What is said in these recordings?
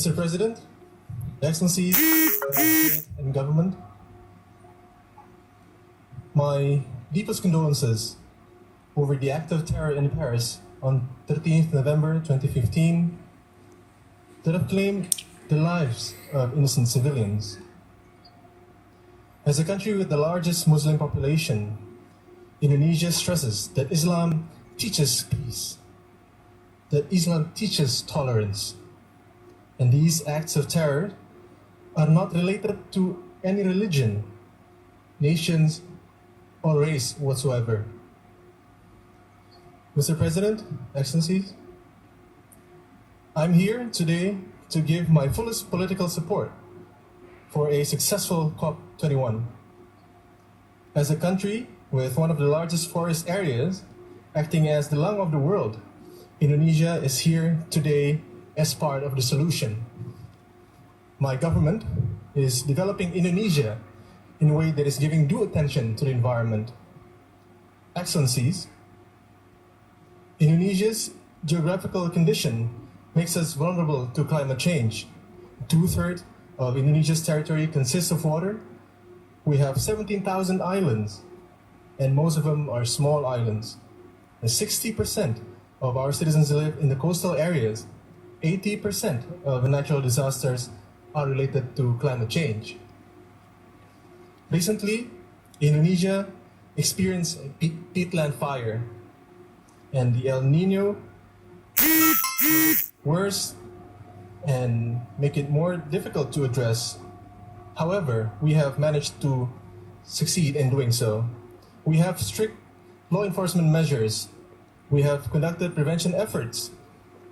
Mr. President, Excellencies, State and Government, my deepest condolences over the act of terror in Paris on 13th November 2015 that have claimed the lives of innocent civilians. As a country with the largest Muslim population, Indonesia stresses that Islam teaches peace, that Islam teaches tolerance, and these acts of terror are not related to any religion, nations, or race whatsoever. Mr. President, Excellencies, I'm here today to give my fullest political support for a successful COP21. As a country with one of the largest forest areas, acting as the lung of the world, Indonesia is here today as part of the solution. My government is developing Indonesia in a way that is giving due attention to the environment. Excellencies, Indonesia's geographical condition makes us vulnerable to climate change. 2/3 of Indonesia's territory consists of water. We have 17,000 islands, and most of them are small islands. And 60% of our citizens live in the coastal areas. 80% of the natural disasters are related to climate change. Recently, Indonesia experienced a peatland fire, and the El Nino worse and make it more difficult to address. However, we have managed to succeed in doing so. We have strict law enforcement measures. We have conducted prevention efforts,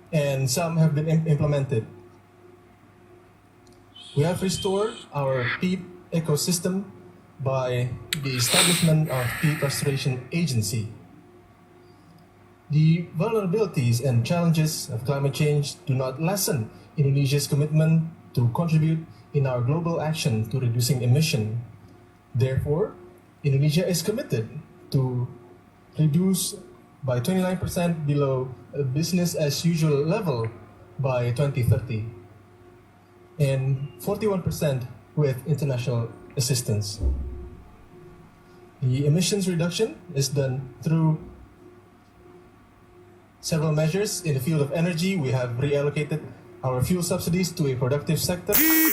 and some have been implemented. We have restored our peat ecosystem by the establishment of Peat Restoration Agency. The vulnerabilities and challenges of climate change do not lessen Indonesia's commitment to contribute in our global action to reducing emission. Therefore, Indonesia is committed to reduce by 29% below a business as usual level by 2030 and 41% with international assistance. The emissions reduction is done through several measures. In the field of energy, we have reallocated our fuel subsidies to a productive sector. We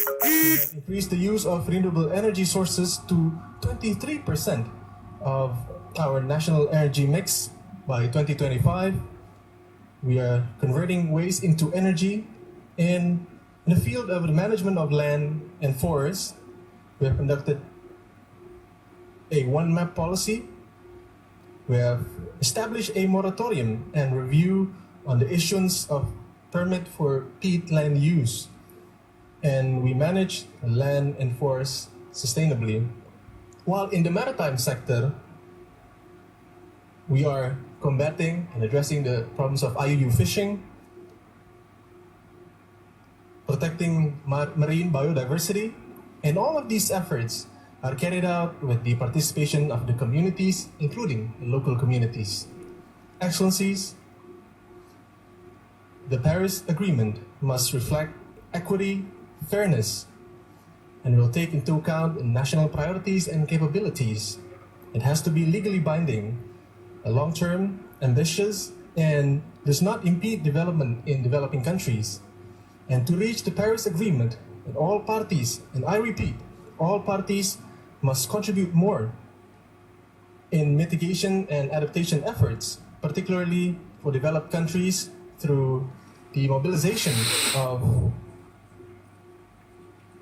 have increased the use of renewable energy sources to 23% of our national energy mix by 2025. We are converting waste into energy. And in the field of the management of land and forests, we have conducted a one-map policy. We have established a moratorium and review on the issuance of permit for peat land use, and we manage land and forest sustainably. While in the maritime sector, we are combating and addressing the problems of IUU fishing, protecting marine biodiversity, and all of these efforts are carried out with the participation of the communities, including the local communities. Excellencies, the Paris Agreement must reflect equity, fairness, and will take into account national priorities and capabilities. It has to be legally binding, long-term, ambitious, and does not impede development in developing countries. And to reach the Paris Agreement, all parties, and I repeat, all parties must contribute more in mitigation and adaptation efforts, particularly for developed countries through the mobilization of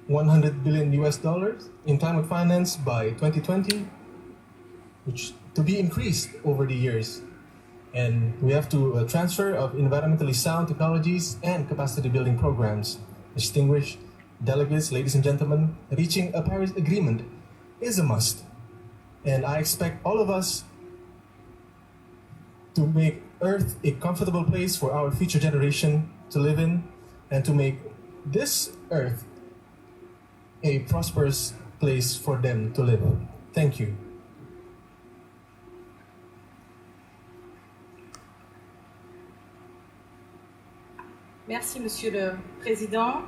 $100 billion in climate finance by 2020, which to be increased over the years. And we have to transfer of environmentally sound technologies and capacity building programs. Distinguished delegates, ladies and gentlemen, reaching a Paris Agreement is a must. And I expect all of us to make Earth a comfortable place for our future generation to live in, and to make this Earth a prosperous place for them to live. Thank you. Merci, Monsieur le Président.